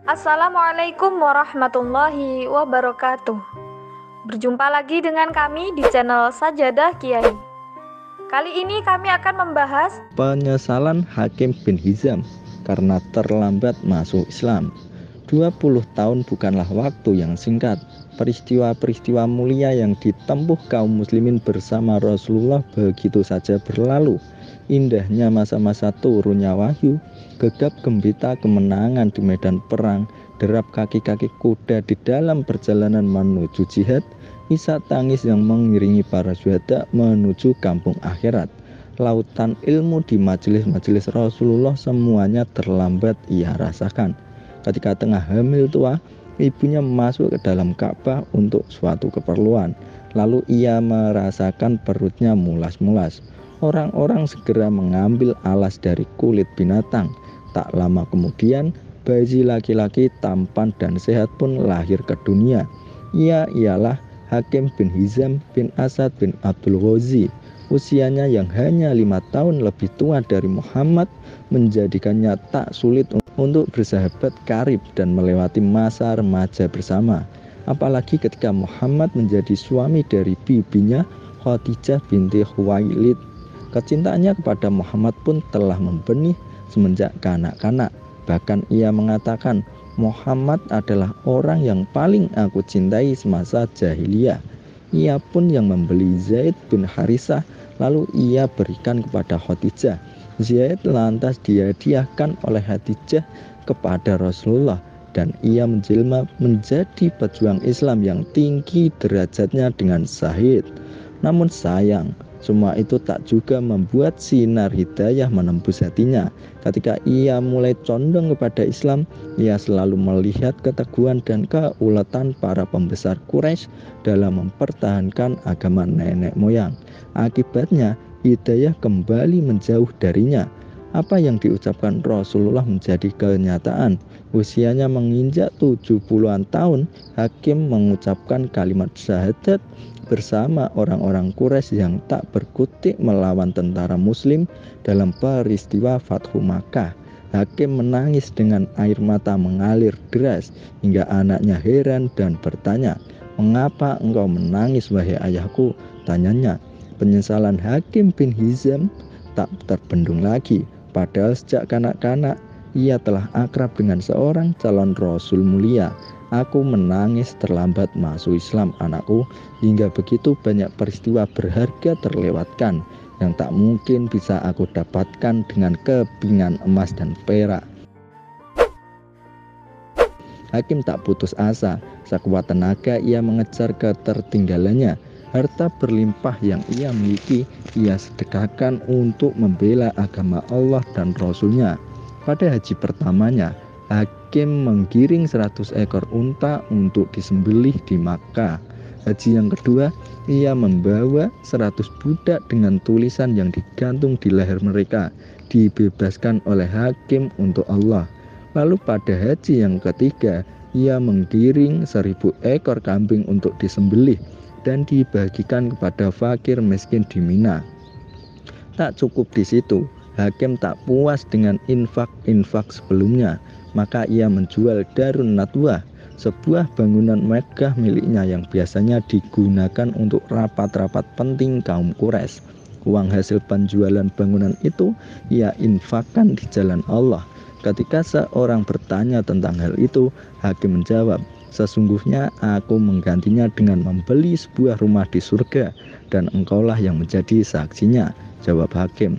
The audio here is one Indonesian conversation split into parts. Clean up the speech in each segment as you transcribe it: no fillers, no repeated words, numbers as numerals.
Assalamualaikum warahmatullahi wabarakatuh. Berjumpa lagi dengan kami di channel Sajadah Kiai. Kali ini kami akan membahas penyesalan Hakim bin Hizam karena terlambat masuk Islam. 20 tahun bukanlah waktu yang singkat. Peristiwa-peristiwa mulia yang ditempuh kaum muslimin bersama Rasulullah begitu saja berlalu. Indahnya masa-masa turunnya wahyu, gegap gembita kemenangan di medan perang, derap kaki-kaki kuda di dalam perjalanan menuju jihad, isak tangis yang mengiringi para syuhada menuju kampung akhirat. Lautan ilmu di majelis-majelis Rasulullah semuanya terlambat ia rasakan. Ketika tengah hamil tua, ibunya masuk ke dalam Ka'bah untuk suatu keperluan. Lalu ia merasakan perutnya mulas-mulas. Orang-orang segera mengambil alas dari kulit binatang. Tak lama kemudian, bayi laki-laki tampan dan sehat pun lahir ke dunia. Ia ialah Hakim bin Hizam bin Asad bin Abdul Ghazi. Usianya yang hanya 5 tahun lebih tua dari Muhammad menjadikannya tak sulit untuk bersahabat karib dan melewati masa remaja bersama. Apalagi ketika Muhammad menjadi suami dari bibinya Khadijah binti Khuwailid. Kecintaannya kepada Muhammad pun telah membenih semenjak kanak-kanak. Bahkan ia mengatakan, Muhammad adalah orang yang paling aku cintai semasa jahiliyah. Ia pun yang membeli Zaid bin Harisah, lalu ia berikan kepada Khadijah. Zaid lantas dihadiahkan oleh Khadijah kepada Rasulullah, dan ia menjelma menjadi pejuang Islam yang tinggi derajatnya dengan syahid. Namun sayang, semua itu tak juga membuat sinar hidayah menembus hatinya. Ketika ia mulai condong kepada Islam, ia selalu melihat keteguhan dan keuletan para pembesar Quraisy dalam mempertahankan agama nenek moyang. Akibatnya, hidayah kembali menjauh darinya. Apa yang diucapkan Rasulullah menjadi kenyataan. Usianya menginjak 70-an tahun, Hakim mengucapkan kalimat syahadat bersama orang-orang Quraisy yang tak berkutik melawan tentara Muslim dalam peristiwa Fathu Makkah. Hakim menangis dengan air mata mengalir deras hingga anaknya heran dan bertanya, "Mengapa engkau menangis wahai ayahku?" Tanyanya. Penyesalan Hakim bin Hizam tak terbendung lagi. Padahal sejak kanak-kanak ia telah akrab dengan seorang calon Rasul mulia. Aku menangis terlambat masuk Islam anakku, hingga begitu banyak peristiwa berharga terlewatkan yang tak mungkin bisa aku dapatkan dengan kepingan emas dan perak. Hakim tak putus asa, sekuat tenaga ia mengejar ketertinggalannya. Harta berlimpah yang ia miliki, ia sedekahkan untuk membela agama Allah dan Rasulnya. Pada haji pertamanya, Hakim menggiring 100 ekor unta untuk disembelih di Makkah. Haji yang kedua, ia membawa 100 budak dengan tulisan yang digantung di leher mereka, dibebaskan oleh Hakim untuk Allah. Lalu pada haji yang ketiga, ia menggiring 1000 ekor kambing untuk disembelih dan dibagikan kepada fakir miskin di Mina. Tak cukup di situ, Hakim tak puas dengan infak-infak sebelumnya, maka ia menjual Darun Nadwah, sebuah bangunan megah miliknya yang biasanya digunakan untuk rapat-rapat penting kaum Quraisy. Uang hasil penjualan bangunan itu ia infakkan di jalan Allah. Ketika seorang bertanya tentang hal itu, Hakim menjawab, "Sesungguhnya aku menggantinya dengan membeli sebuah rumah di surga, dan engkaulah yang menjadi saksinya," jawab Hakim.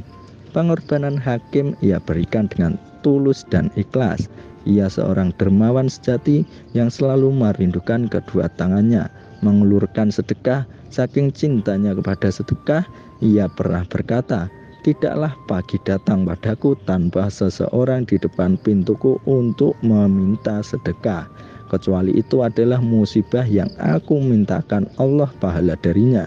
Pengorbanan Hakim ia berikan dengan tulus dan ikhlas. Ia seorang dermawan sejati yang selalu merindukan kedua tangannya mengulurkan sedekah. Saking cintanya kepada sedekah, ia pernah berkata, "Tidaklah pagi datang padaku tanpa seseorang di depan pintuku untuk meminta sedekah, kecuali itu adalah musibah yang aku mintakan Allah pahala darinya."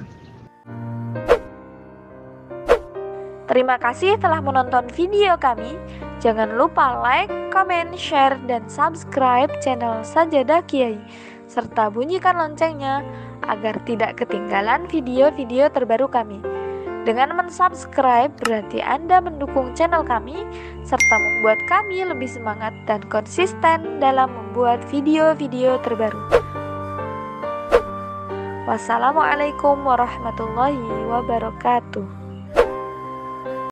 Terima kasih telah menonton video kami. Jangan lupa like, comment, share, dan subscribe channel Sajadah Kiai, serta bunyikan loncengnya agar tidak ketinggalan video-video terbaru kami. Dengan mensubscribe berarti Anda mendukung channel kami serta membuat kami lebih semangat dan konsisten dalam membuat video-video terbaru. Wassalamualaikum warahmatullahi wabarakatuh.